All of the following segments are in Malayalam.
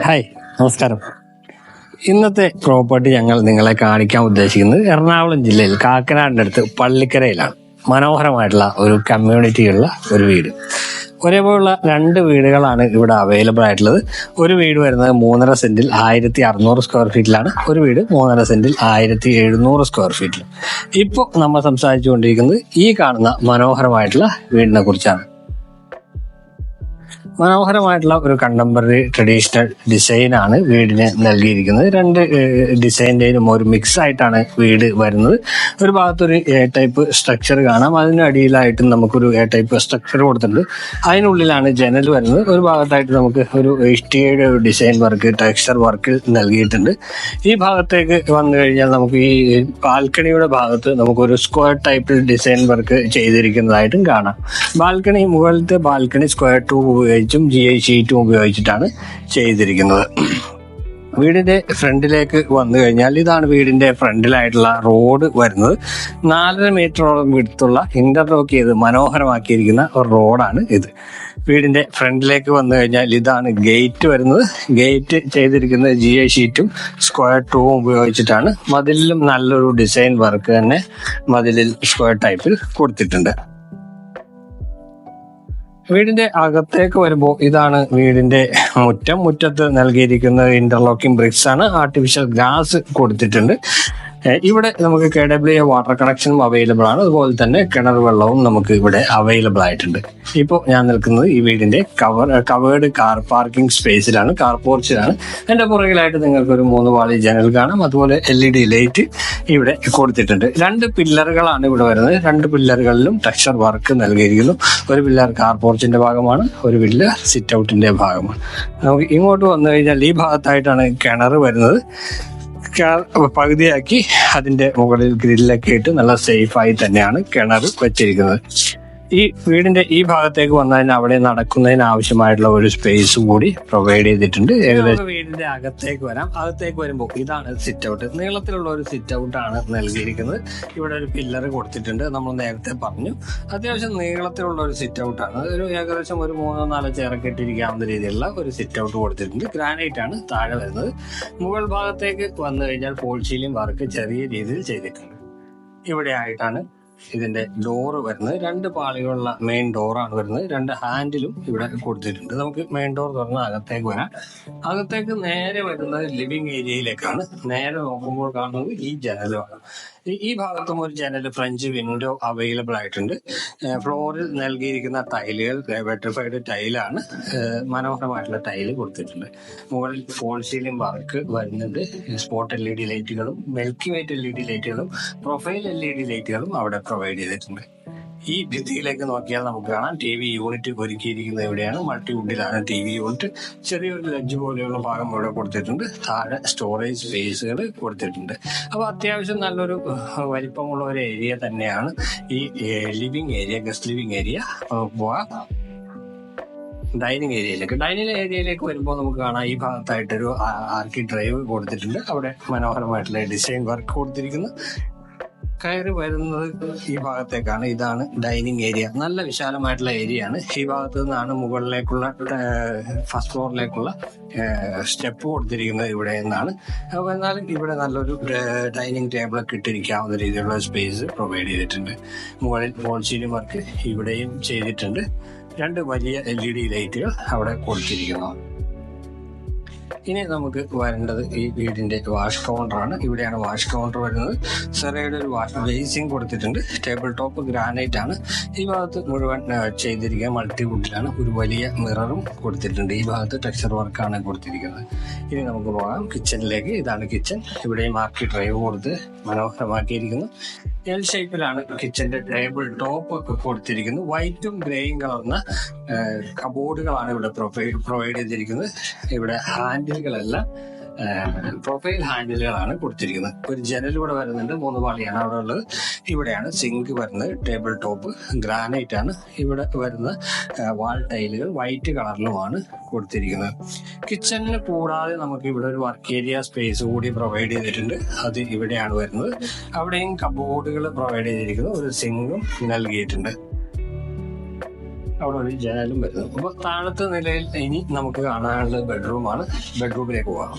ഹായ്, നമസ്കാരം. ഇന്നത്തെ പ്രോപ്പർട്ടി ഞങ്ങൾ നിങ്ങളെ കാണിക്കാൻ ഉദ്ദേശിക്കുന്നത് എറണാകുളം ജില്ലയിൽ കാക്കനാടിൻ്റെ അടുത്ത് പള്ളിക്കരയിലാണ്. മനോഹരമായിട്ടുള്ള ഒരു കമ്മ്യൂണിറ്റിയുള്ള ഒരു വീട്. ഒരേപോലുള്ള 2 വീടുകളാണ് ഇവിടെ അവൈലബിൾ ആയിട്ടുള്ളത്. ഒരു വീട് വരുന്നത് 3.5 സെന്റിൽ 1600 സ്ക്വയർ ഫീറ്റിലാണ്. ഒരു വീട് 3.5 സെന്റിൽ 1700 സ്ക്വയർ ഫീറ്റിൽ. ഇപ്പോൾ നമ്മൾ സംസാരിച്ചുകൊണ്ടിരിക്കുന്നത് ഈ കാണുന്ന മനോഹരമായിട്ടുള്ള വീടിനെ കുറിച്ചാണ്. മനോഹരമായിട്ടുള്ള ഒരു കണ്ടംപററി ട്രഡീഷണൽ ഡിസൈനാണ് വീടിന് നൽകിയിരിക്കുന്നത്. 2 ഡിസൈൻ്റെയും ഒരു മിക്സ് ആയിട്ടാണ് വീട് വരുന്നത്. ഒരു ഭാഗത്തൊരു എ ടൈപ്പ് സ്ട്രക്ചർ കാണാം, അതിന് അടിയിലായിട്ട് നമുക്കൊരു എ ടൈപ്പ് സ്ട്രക്ചർ കൊടുത്തിട്ടുണ്ട്. അതിനുള്ളിലാണ് ജനൽ വരുന്നത്. ഒരു ഭാഗത്തായിട്ട് നമുക്ക് ഒരു ഇഷ്ടികയുടെ ഒരു ഡിസൈൻ വർക്ക്, ടെക്സ്ചർ വർക്ക് നൽകിയിട്ടുണ്ട്. ഈ ഭാഗത്തേക്ക് വന്നു കഴിഞ്ഞാൽ നമുക്ക് ഈ ബാൽക്കണിയുടെ ഭാഗത്ത് നമുക്കൊരു സ്ക്വയർ ടൈപ്പ് ഡിസൈൻ വർക്ക് ചെയ്തിരിക്കുന്നതായിട്ടും കാണാം. മുകളിലത്തെ ബാൽക്കണി സ്ക്വയർ ട്യൂബ് ഉപയോഗിച്ചും GI ഷീറ്റും ഉപയോഗിച്ചിട്ടാണ് ചെയ്തിരിക്കുന്നത്. വീടിന്റെ ഫ്രണ്ടിലേക്ക് വന്നു കഴിഞ്ഞാൽ ഇതാണ് വീടിന്റെ ഫ്രണ്ടിലായിട്ടുള്ള റോഡ് വരുന്നത്. 4.5 മീറ്ററോളം വിടുത്തുള്ള ഇന്റർലോക്ക് ചെയ്ത് മനോഹരമാക്കിയിരിക്കുന്ന ഒരു റോഡാണ് ഇത്. വീടിന്റെ ഫ്രണ്ടിലേക്ക് വന്നു കഴിഞ്ഞാൽ ഇതാണ് ഗേറ്റ് വരുന്നത്. ഗേറ്റ് ചെയ്തിരിക്കുന്നത് GI ഷീറ്റും സ്ക്വയർ ട്യൂബും ഉപയോഗിച്ചിട്ടാണ്. മതിലിലും നല്ലൊരു ഡിസൈൻ വർക്ക് തന്നെ മതിലിൽ സ്ക്വയർ ടൈപ്പിൽ കൊടുത്തിട്ടുണ്ട്. വീടിന്റെ അകത്തേക്ക് വരുമ്പോൾ ഇതാണ് വീടിന്റെ മുറ്റത്ത് നൽകിയിരിക്കുന്നത് ഇന്റർലോക്കിംഗ് ബ്രിക്സ് ആണ്. ആർട്ടിഫിഷ്യൽ ഗ്രാസ് കൊടുത്തിട്ടുണ്ട്. ഇവിടെ നമുക്ക് KWA വാട്ടർ കണക്ഷനും അവൈലബിൾ ആണ്. അതുപോലെ തന്നെ കിണർ വെള്ളവും നമുക്ക് ഇവിടെ അവൈലബിൾ ആയിട്ടുണ്ട്. ഇപ്പോൾ ഞാൻ നിൽക്കുന്നത് ഈ വീടിന്റെ കവേർഡ് കാർ പാർക്കിംഗ് സ്പേസിലാണ്, കാർ പോർച്ചിലാണ്. എൻ്റെ പുറകിലായിട്ട് നിങ്ങൾക്ക് ഒരു 3 പാളി ജനൽ കാണാം. അതുപോലെ LED ലൈറ്റ് ഇവിടെ കൊടുത്തിട്ടുണ്ട്. 2 പില്ലറുകളാണ് ഇവിടെ വരുന്നത്. 2 പില്ലറുകളിലും ടെക്സ്ചർ വർക്ക് നൽകിയിരിക്കുന്നു. ഒരു പില്ലർ കാർ പോർച്ചിന്റെ ഭാഗമാണ്, ഒരു പില്ലർ സിറ്റ് ഔട്ടിന്റെ ഭാഗമാണ്. നമുക്ക് ഇങ്ങോട്ട് വന്നു കഴിഞ്ഞാൽ ഈ ഭാഗത്തായിട്ടാണ് കിണർ വരുന്നത്. പകുതിയാക്കി അതിന്റെ മുകളിൽ ഗ്രില്ലൊക്കെ ഇട്ട് നല്ല സേഫായി തന്നെയാണ് കിണർ വെച്ചിരിക്കുന്നത്. ഈ വീടിന്റെ ഈ ഭാഗത്തേക്ക് വന്നതിന് അവിടെ നടക്കുന്നതിന് ആവശ്യമായിട്ടുള്ള ഒരു സ്പേസും കൂടി പ്രൊവൈഡ് ചെയ്തിട്ടുണ്ട്. ഏകദേശം വീടിന്റെ അകത്തേക്ക് വരാം. അകത്തേക്ക് വരുമ്പോൾ ഇതാണ് സിറ്റ് ഔട്ട്. നീളത്തിലുള്ള ഒരു സിറ്റ് ഔട്ട് ആണ് നൽകിയിരിക്കുന്നത്. ഇവിടെ ഒരു പില്ലർ കൊടുത്തിട്ടുണ്ട്, നമ്മൾ നേരത്തെ പറഞ്ഞു. അത്യാവശ്യം നീളത്തിലുള്ള ഒരു സിറ്റ് ഔട്ട് ആണ്. ഒരു ഏകദേശം ഒരു 3-4 ചെയറൊക്കെ ഇട്ടിരിക്കാവുന്ന രീതിയിലുള്ള ഒരു സിറ്റ് ഔട്ട് കൊടുത്തിട്ടുണ്ട്. ഗ്രാനൈറ്റ് ആണ് താഴെ വരുന്നത്. മുകൾ ഭാഗത്തേക്ക് വന്നു കഴിഞ്ഞാൽ ഫോൾ സീലിംഗ് വർക്ക് ചെറിയ രീതിയിൽ ചെയ്തിട്ടുണ്ട്. ഇവിടെ ആയിട്ടാണ് ഇതിന്റെ ഡോറ് വരുന്നത്. 2 പാളികളുള്ള മെയിൻ ഡോറാണ് വരുന്നത്. 2 ഹാൻഡിലും ഇവിടെ കൊടുത്തിട്ടുണ്ട്. നമുക്ക് മെയിൻ ഡോർ തുറന്ന് അകത്തേക്ക് വരാം. അകത്തേക്ക് നേരെ വരുന്നത് ലിവിംഗ് ഏരിയയിലേക്കാണ്. നേരെ നോക്കുമ്പോൾ കാണുന്നത് ഈ ജനലുമാണ്. ഈ ഭാഗത്തും ഒരു ജനൽ, ഫ്രഞ്ച് വിൻഡോ അവൈലബിൾ ആയിട്ടുണ്ട്. ഫ്ലോറിൽ നൽകിയിരിക്കുന്ന ടൈലുകൾ വെട്രിഫൈഡ് ടൈലാണ്. മനോഹരമായിട്ടുള്ള ടൈല് കൊടുത്തിട്ടുണ്ട്. മുകളിൽ ഫോൾ സീലിംഗ് വർക്ക് വരുന്നുണ്ട്. സ്പോട്ട് LED ലൈറ്റുകളും മിൽക്കി വൈറ്റ് LED ലൈറ്റുകളും പ്രൊഫൈൽ LED ലൈറ്റുകളും അവിടെ പ്രൊവൈഡ് ചെയ്തിട്ടുണ്ട്. ഈ ഭിത്തിയിലേക്ക് നോക്കിയാൽ നമുക്ക് കാണാം TV യൂണിറ്റ് ഒരുക്കിയിരിക്കുന്നത് എവിടെയാണ്. മൾട്ടിവുഡിലാണ് TV യൂണിറ്റ്. ചെറിയൊരു ലഞ്ച് പോലെയുള്ള ഭാഗം ഇവിടെ കൊടുത്തിട്ടുണ്ട്. താഴെ സ്റ്റോറേജ് സ്പേസുകൾ കൊടുത്തിട്ടുണ്ട്. അപ്പോൾ അത്യാവശ്യം നല്ലൊരു വലിപ്പമുള്ള ഒരു ഏരിയ തന്നെയാണ് ഈ living area, guest living area. പോവാം ഡൈനിങ് ഏരിയയിലേക്ക് വരുമ്പോൾ നമുക്ക് കാണാം ഈ ഭാഗത്തായിട്ടൊരു ആർക്കി ഡ്രൈവ് കൊടുത്തിട്ടുണ്ട്. അവിടെ മനോഹരമായിട്ടുള്ള ഡിസൈൻ വർക്ക് കൊടുത്തിരിക്കുന്നു. കയറി വരുന്നത് ഈ ഭാഗത്തേക്കാണ്. ഇതാണ് ഡൈനിങ് ഏരിയ. നല്ല വിശാലമായിട്ടുള്ള ഏരിയ ആണ്. ഈ ഭാഗത്ത് നിന്നാണ് മുകളിലേക്കുള്ള ഫസ്റ്റ് ഫ്ലോറിലേക്കുള്ള സ്റ്റെപ്പ് കൊടുത്തിരിക്കുന്നത് ഇവിടെ നിന്നാണ്. അപ്പോൾ എന്നാലും ഇവിടെ നല്ലൊരു ഡൈനിങ് ടേബിളൊക്കെ ഇട്ടിരിക്കാവുന്ന രീതിയിലുള്ള സ്പേസ് പ്രൊവൈഡ് ചെയ്തിട്ടുണ്ട്. മുകളിൽ ഫോൾ സീലിംഗ് വർക്ക് ഇവിടെയും ചെയ്തിട്ടുണ്ട്. 2 വലിയ LED ലൈറ്റുകൾ അവിടെ കൊടുത്തിരിക്കുന്നു. ഇനി നമുക്ക് വരേണ്ടത് ഈ വീടിന്റെ വാഷ് കൗണ്ടറാണ്. ഇവിടെയാണ് വാഷ് കൗണ്ടർ വരുന്നത്. സെറയുടെ ഒരു വാഷ് ബേസിംഗ് കൊടുത്തിട്ടുണ്ട്. ടേബിൾ ടോപ്പ് ഗ്രാനൈറ്റ് ആണ്. ഈ ഭാഗത്ത് മുഴുവൻ ചെയ്തിരിക്കുക മൾട്ടിവുഡിലാണ്. ഒരു വലിയ മിററും കൊടുത്തിട്ടുണ്ട്. ഈ ഭാഗത്ത് ടെക്സ്ചർ വർക്കാണ് കൊടുത്തിരിക്കുന്നത്. ഇനി നമുക്ക് പോകാം കിച്ചണിലേക്ക്. ഇതാണ് കിച്ചൺ. ഇവിടെയും ആർക്കി ഡ്രൈവ് കൊടുത്ത് മനോഹരമാക്കിയിരിക്കുന്നു. L ഷേപ്പിലാണ് കിച്ചന്റെ ടേബിൾ ടോപ്പ് കൊടുത്തിരിക്കുന്നത്. വൈറ്റും ഗ്രേയും കളർന്ന കബോർഡുകളാണ് ഇവിടെ പ്രൊവൈഡ് ചെയ്തിരിക്കുന്നത്. ഇവിടെ ഹാൻഡിലുകളെല്ലാം പ്രൊഫൈൽ ഹാൻഡിലുകളാണ് കൊടുത്തിരിക്കുന്നത്. ഒരു ജനൽ ഇവിടെ വരുന്നുണ്ട്. 3 പാളിയാണ് അവിടെ ഉള്ളത്. ഇവിടെയാണ് സിങ്ക് വരുന്നത്. ടേബിൾ ടോപ്പ് ഗ്രാനൈറ്റ് ആണ്. ഇവിടെ വരുന്ന വാൾ ടൈലുകൾ വൈറ്റ് കളറിലുമാണ് കൊടുത്തിരിക്കുന്നത്. കിച്ചണിന് കൂടാതെ നമുക്ക് ഇവിടെ ഒരു വർക്ക് ഏരിയ സ്പേസ് കൂടി പ്രൊവൈഡ് ചെയ്തിട്ടുണ്ട്. അത് ഇവിടെയാണ് വരുന്നത്. അവിടെയും കബോർഡുകൾ പ്രൊവൈഡ് ചെയ്തിരിക്കുന്നു. ഒരു സിങ്കും നൽകിയിട്ടുണ്ട്. അവിടെ ഒരു ജനലും വരുന്നത്. അപ്പോൾ താഴത്തെ നിലയിൽ ഇനി നമുക്ക് കാണാനുള്ള ബെഡ്റൂമാണ്. ബെഡ്റൂമിലേക്ക് പോകാം.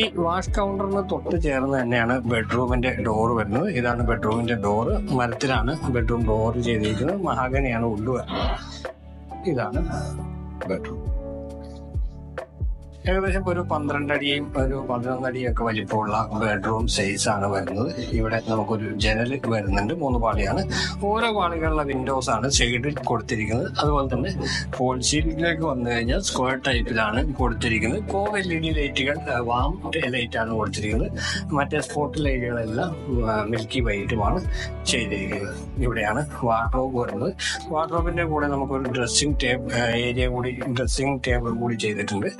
ഈ വാഷ് കൗണ്ടറിന് തൊട്ട് ചേർന്ന് തന്നെയാണ് ബെഡ്റൂമിന്റെ ഡോറ് വരുന്നത്. ഇതാണ് ബെഡ്റൂമിന്റെ ഡോറ്. മരത്തിലാണ് ബെഡ്റൂം ഡോറ് ചെയ്തിരിക്കുന്നത്. മഹാഗണിയാണ് വുഡ് വരുന്നത്. ഇതാണ് ബെഡ്റൂം. ഏകദേശം ഒരു 12 അടിയും ഒരു 11 അടിയും ഒക്കെ വലിപ്പമുള്ള ബെഡ്റൂം സൈസ് ആണ് വരുന്നത്. ഇവിടെ നമുക്കൊരു ജനൽ വരുന്നുണ്ട്. 3 പാളിയാണ്. ഓരോ പാളികളിലെ വിൻഡോസ് ആണ് സൈഡിൽ കൊടുത്തിരിക്കുന്നത്. അതുപോലെ തന്നെ ഫോൾ സീലിംഗിലേക്ക് വന്നു കഴിഞ്ഞാൽ സ്ക്വയർ ടൈപ്പിലാണ് കൊടുത്തിരിക്കുന്നത്. കോവ് LED ലൈറ്റുകൾ വാം ലൈറ്റ് ആണ് കൊടുത്തിരിക്കുന്നത്. മറ്റേ സ്പോട്ട് ലൈറ്റുകളെല്ലാം മിൽക്കി വൈറ്റുമാണ് ചെയ്തിരിക്കുന്നത്. ഇവിടെയാണ് വാർഡ്രോബ് വരുന്നത്. വാർഡ്രോബിന്റെ കൂടെ നമുക്കൊരു ഡ്രസ്സിംഗ് ടേബിൾ കൂടി ചെയ്തിട്ടുണ്ട്.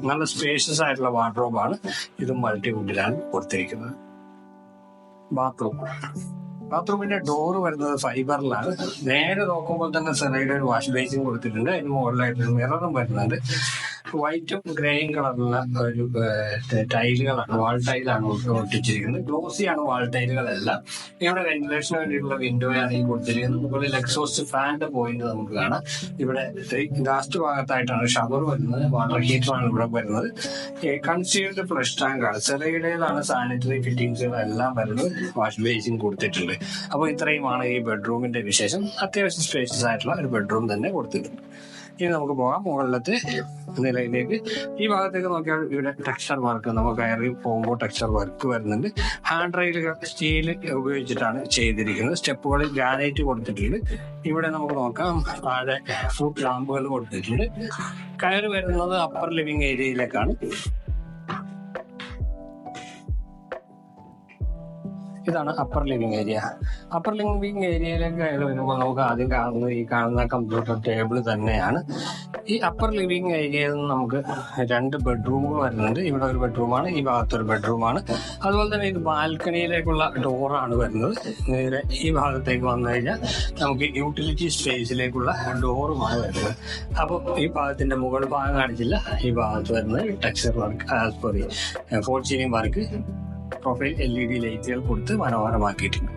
നല്ല സ്പേഷ്യസ് ആയിട്ടുള്ള വാർഡ്രോബാണ്. ഇത് മൾട്ടിവുഡിലാണ് കൊടുത്തിരിക്കുന്നത്. ബാത്റൂമിന്റെ ഡോറ് വരുന്നത് ഫൈബറിലാണ്. നേരെ നോക്കുമ്പോൾ തന്നെ സെറയുടെ ഒരു വാഷ് ബേസിൻ കൊടുത്തിട്ടുണ്ട്. അതിന് മുകളിലായിട്ട് മിററും വരുന്നുണ്ട്. വൈറ്റും ഗ്രേയും കളറുള്ള ഒരു ടൈലുകളാണ്, വാൾ ടൈലാണ് ഒട്ടിച്ചിരിക്കുന്നത്. ഗ്ലോസിയാണ് വാൾ ടൈലുകളെല്ലാം. ഇവിടെ വെന്റിലേഷന് വേണ്ടിയിട്ടുള്ള വിൻഡോയാണ് ഈ കൊടുത്തിരിക്കുന്നത്. മുകളിൽ എക്സോസ്റ്റ് ഫാനിന്റെ പോയിന്റ് നമുക്ക് കാണാം. ഇവിടെ ലാസ്റ്റ് ഭാഗത്തായിട്ടാണ് ഷവർ വരുന്നത്. വാട്ടർ ഹീറ്ററാണ് ഇവിടെ വരുന്നത്. കൺസീൽഡ് ഫ്ലഷ് ടാങ്കാണ്. സെറയുടേതാണ് സാനിറ്ററി ഫിറ്റിംഗ്സുകളെല്ലാം വരുന്നത്. വാഷ് ബേസിൻ കൊടുത്തിട്ടുണ്ട്. അപ്പോൾ ഇത്രയുമാണ് ഈ ബെഡ്റൂമിന്റെ വിശേഷം. അത്യാവശ്യം സ്പേഷ്യസ് ആയിട്ടുള്ള ഒരു ബെഡ്റൂം തന്നെ കൊടുത്തിട്ടുണ്ട്. ഇനി നമുക്ക് പോകാം മുകളിലത്തെ നിലയിലേക്ക്. ഈ ഭാഗത്തേക്ക് നോക്കിയാൽ ഇവിടെ ടെക്സ്ചർ വർക്ക്, നമുക്ക് കയറി പോകുമ്പോൾ ടെക്സ്ചർ വർക്ക് വരുന്നുണ്ട്. ഹാൻഡ് റെയിലുകൾ സ്റ്റീൽ ഉപയോഗിച്ചിട്ടാണ് ചെയ്തിരിക്കുന്നത്. സ്റ്റെപ്പുകളിൽ ഗ്രാനൈറ്റ് കൊടുത്തിട്ടുണ്ട്. ഇവിടെ നമുക്ക് നോക്കാം താഴെ ഫുഡ് ലാമ്പുകൾ കൊടുത്തിട്ടുണ്ട്. കയറി വരുന്നത് അപ്പർ ലിവിംഗ് ഏരിയയിലേക്കാണ്. ഇതാണ് upper living area. Upper living ഏരിയയിലേക്ക് കയറി വരുമ്പോൾ നമുക്ക് ആദ്യം കാണുന്ന കമ്പ്യൂട്ടർ ടേബിൾ തന്നെയാണ്. ഈ അപ്പർ ലിവിംഗ് ഏരിയയിൽ നിന്ന് നമുക്ക് 2 ബെഡ്റൂമുകൾ വരുന്നുണ്ട്. ഇവിടെ ഒരു ബെഡ്റൂമാണ്, ഈ ഭാഗത്തൊരു ബെഡ്റൂമാണ്. അതുപോലെ തന്നെ ഇത് ബാൽക്കണിയിലേക്കുള്ള ഡോറാണ് വരുന്നത്. നേരെ ഈ ഭാഗത്തേക്ക് വന്നു കഴിഞ്ഞാൽ നമുക്ക് യൂട്ടിലിറ്റി സ്പേസിലേക്കുള്ള ഡോറുമാണ് വരുന്നത്. അപ്പോൾ ഈ ഭാഗത്തിന്റെ മുകൾ ഭാഗം കാണിച്ചില്ല. ഈ ഭാഗത്ത് വരുന്നത് texture work, false ceiling work, profile LED ലൈറ്റുകൾ കൊടുത്ത് മനോഹരമാക്കിയിട്ടുണ്ട്.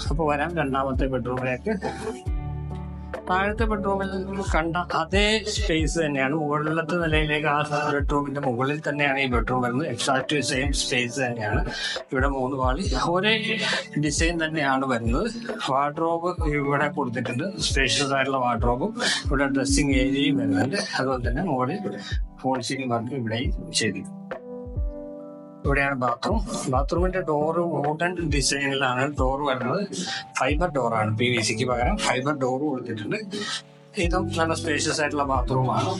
അപ്പോൾ വരാം രണ്ടാമത്തെ ബെഡ്റൂമിലേക്ക്. താഴത്തെ ബെഡ്റൂമിൽ കണ്ട അതേ സ്പേസ് തന്നെയാണ്. മുകളിലത്തെ നിലയിലേക്ക് ആ ബെഡ്റൂമിന്റെ മുകളിൽ തന്നെയാണ് ഈ ബെഡ്റൂം വരുന്നത്. എക്സാക്ട് സെയിം സ്പേസ് തന്നെയാണ്. ഇവിടെ 3 പാളി, ഒരേ ഡിസൈൻ തന്നെയാണ് വരുന്നത്. വാർഡ്രോബ് ഇവിടെ കൊടുത്തിട്ടുണ്ട്. സ്പേഷ്യസ് ആയിട്ടുള്ള വാർഡ്രോബും ഇവിടെ ഡ്രസ്സിംഗ് ഏരിയയും വരുന്നുണ്ട്. അതുപോലെ തന്നെ മുകളിൽ ഫോൾ സീലിംഗ് വർക്ക് ഇവിടെയും ചെയ്തിട്ടുണ്ട്. ഇവിടെയാണ് ബാത്റൂമിന്റെ ഡോറ് വുഡൻ ഡിസൈനിലാണ് ഡോർ വരുന്നത്. ഫൈബർ ഡോറാണ്. PVCക്ക് പകരം ഫൈബർ ഡോർ കൊടുത്തിട്ടുണ്ട്. ഇതും നല്ല സ്പേഷ്യസ് ആയിട്ടുള്ള ബാത്റൂമാണ്.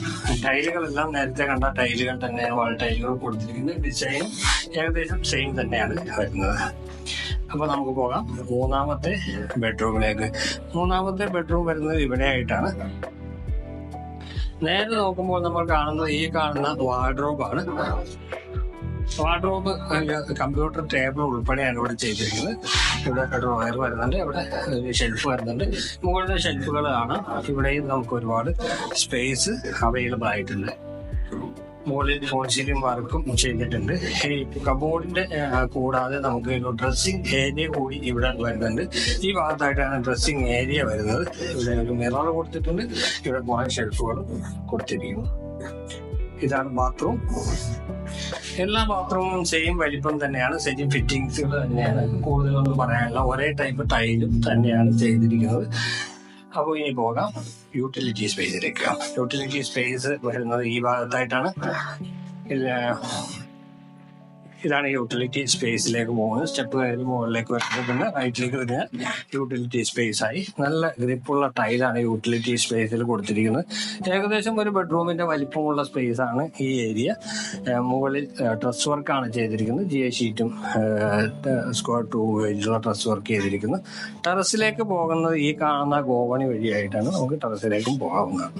ടൈലുകളെല്ലാം നേരത്തെ കണ്ട ടൈലുകൾ തന്നെയാണ്, വാൾ ടൈലുകൾ കൊടുത്തിരിക്കുന്നത്. ഡിസൈനും ഏകദേശം സെയിം തന്നെയാണ് വരുന്നത്. അപ്പൊ നമുക്ക് പോകാം മൂന്നാമത്തെ ബെഡ്റൂമിലേക്ക്. മൂന്നാമത്തെ ബെഡ്റൂം വരുന്നത് ഇവിടെ ആയിട്ടാണ്. നേരെ നോക്കുമ്പോൾ നമ്മൾ കാണുന്നത് ഈ കാണുന്ന വാർഡ്രോബാണ്. വാർഡ്രോബ് കമ്പ്യൂട്ടർ ടേബിൾ ഉൾപ്പെടെയാണ് ഇവിടെ ചെയ്തിരിക്കുന്നത്. ഇവിടെ ഡ്രോയർ വരുന്നുണ്ട്, ഇവിടെ ഷെൽഫ് വരുന്നുണ്ട്. മുകളിലെ ഷെൽഫുകളാണ്. ഇവിടെയും നമുക്ക് ഒരുപാട് സ്പേസ് അവൈലബിൾ ആയിട്ടുണ്ട്. മുകളിൽ ഫോൾ സീലിംഗ് വർക്കും ചെയ്തിട്ടുണ്ട്. ഈ കബോർഡിന്റെ കൂടാതെ നമുക്ക് ഒരു ഡ്രസ്സിംഗ് ഏരിയ കൂടി ഇവിടെ വരുന്നുണ്ട്. ഈ ഭാഗത്തായിട്ടാണ് ഡ്രസ്സിംഗ് ഏരിയ വരുന്നത്. ഇവിടെ ഒരു മിറർ കൊടുത്തിട്ടുണ്ട്. ഇവിടെ കുറെ ഷെൽഫുകളും കൊടുത്തിരിക്കുന്നു. ഇതാണ് ബാത്റൂം. എല്ലാ ബാത്റൂമും സെയിം വലിപ്പം തന്നെയാണ്, സെയിം ഫിറ്റിംഗ്സുകൾ തന്നെയാണ്. കൂടുതലൊന്നും പറയാനില്ല. ഒരേ ടൈപ്പ് ടൈലും തന്നെയാണ് ചെയ്തിരിക്കുന്നത്. അപ്പോൾ ഇനി പോകാം യൂട്ടിലിറ്റി സ്പേസിലേക്ക്. യൂട്ടിലിറ്റി സ്പേസ് വരുന്നത് ഈ ഭാഗത്തായിട്ടാണ്. ഇതാണ് യൂട്ടിലിറ്റി സ്പേസിലേക്ക് പോകുന്നത്. സ്റ്റെപ്പ് കയറി മുകളിലേക്ക് വരുന്നത്. പിന്നെ റൈറ്റിലേക്ക് വരുന്നത് യൂട്ടിലിറ്റി സ്പേസ് ആയി. നല്ല ഗ്രിപ്പുള്ള ടൈലാണ് യൂട്ടിലിറ്റി സ്പേസിൽ കൊടുത്തിരിക്കുന്നത്. ഏകദേശം ഒരു ബെഡ്റൂമിന്റെ വലിപ്പമുള്ള സ്പേസ് ആണ് ഈ ഏരിയ. മുകളിൽ ഡ്രസ് വർക്കാണ് ചെയ്തിരിക്കുന്നത്. GI ഷീറ്റും സ്ക്വയർ 2 ഉപയോഗിച്ചുള്ള ഡ്രസ് വർക്ക് ചെയ്തിരിക്കുന്നു. ടെറസിലേക്ക് പോകുന്നത് ഈ കാണുന്ന ഗോവണി വഴിയായിട്ടാണ്. നമുക്ക് ടെറസിലേക്കും പോകാവുന്നതാണ്.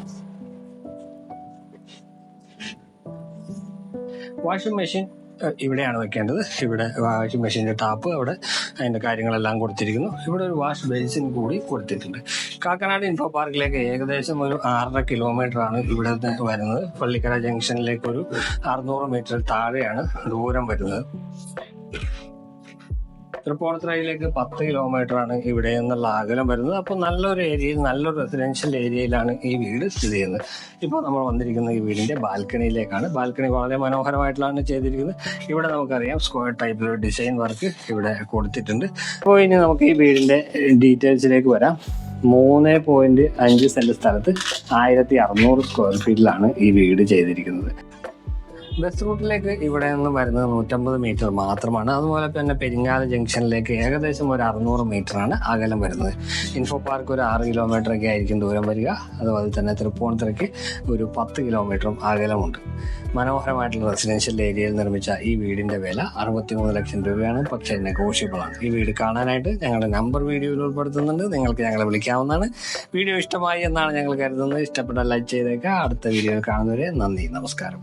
വാഷിംഗ് മെഷീൻ ഇവിടെയാണ് വെക്കേണ്ടത്. ഇവിടെ വാഷിംഗ് മെഷീൻ്റെ ടാപ്പ്, അവിടെ അതിൻ്റെ കാര്യങ്ങളെല്ലാം കൊടുത്തിരിക്കുന്നു. ഇവിടെ ഒരു വാഷ് ബേസിൻ കൂടി കൊടുത്തിട്ടുണ്ട്. കാക്കനാട് ഇൻഫോ പാർക്കിലേക്ക് ഏകദേശം ഒരു 6.5 കിലോമീറ്ററാണ് ഇവിടെ വരുന്നത്. പള്ളിക്കര ജംഗ്ഷനിലേക്ക് ഒരു 600 മീറ്റർ താഴെയാണ് ദൂരം വരുന്നത്. തൃപ്പൂണിത്തുറയിലേക്ക് 10 കിലോമീറ്റർ ആണ് ഇവിടെ നിന്നുള്ള അകലം വരുന്നത്. അപ്പോൾ നല്ലൊരു ഏരിയയിൽ, നല്ലൊരു റെസിഡൻഷ്യൽ ഏരിയയിലാണ് ഈ വീട് സ്ഥിതി ചെയ്യുന്നത്. ഇപ്പോൾ നമ്മൾ വന്നിരിക്കുന്ന ഈ വീടിന്റെ ബാൽക്കണിയിലേക്കാണ്. ബാൽക്കണി വളരെ മനോഹരമായിട്ടാണ് ചെയ്തിരിക്കുന്നത്. ഇവിടെ നമുക്കറിയാം സ്ക്വയർ ടൈപ്പിലൊരു ഡിസൈൻ വർക്ക് ഇവിടെ കൊടുത്തിട്ടുണ്ട്. അപ്പോൾ ഇനി നമുക്ക് ഈ വീടിന്റെ ഡീറ്റെയിൽസിലേക്ക് വരാം. 3.5 സെന്റ് സ്ഥലത്ത് 1600 സ്ക്വയർ ഫീറ്റിലാണ് ഈ വീട് ചെയ്തിരിക്കുന്നത്. ബസ് റൂട്ടിലേക്ക് ഇവിടെ നിന്ന് വരുന്നത് 150 മീറ്റർ മാത്രമാണ്. അതുപോലെ തന്നെ പെരിങ്ങാല ജംഗ്ഷനിലേക്ക് ഏകദേശം ഒരു 600 മീറ്ററാണ് അകലം വരുന്നത്. ഇൻഫോ പാർക്ക് ഒരു 6 കിലോമീറ്റർ ഒക്കെ ആയിരിക്കും ദൂരം വരിക. അതുപോലെ തന്നെ തൃപ്പൂണിത്തുറയ്ക്ക് ഒരു 10 കിലോമീറ്ററും അകലമുണ്ട്. മനോഹരമായിട്ടുള്ള റെസിഡൻഷ്യൽ ഏരിയയിൽ നിർമ്മിച്ച ഈ വീടിന്റെ വില 63 ലക്ഷം രൂപയാണ്. പക്ഷേ നെഗോഷ്യബിൾ ആണ്. ഈ വീട് കാണാനായിട്ട് ഞങ്ങളുടെ നമ്പർ വീഡിയോയിൽ ഉൾപ്പെടുത്തുന്നുണ്ട്. നിങ്ങൾക്ക് ഞങ്ങളെ വിളിക്കാവുന്നതാണ്. വീഡിയോ ഇഷ്ടമായി എന്നാണ് ഞങ്ങൾ കരുതുന്നത്. ഇഷ്ടപ്പെട്ടാൽ ലൈക്ക് ചെയ്തേക്കാം. അടുത്ത വീഡിയോയിൽ കാണുന്നവരെ നന്ദി, നമസ്കാരം.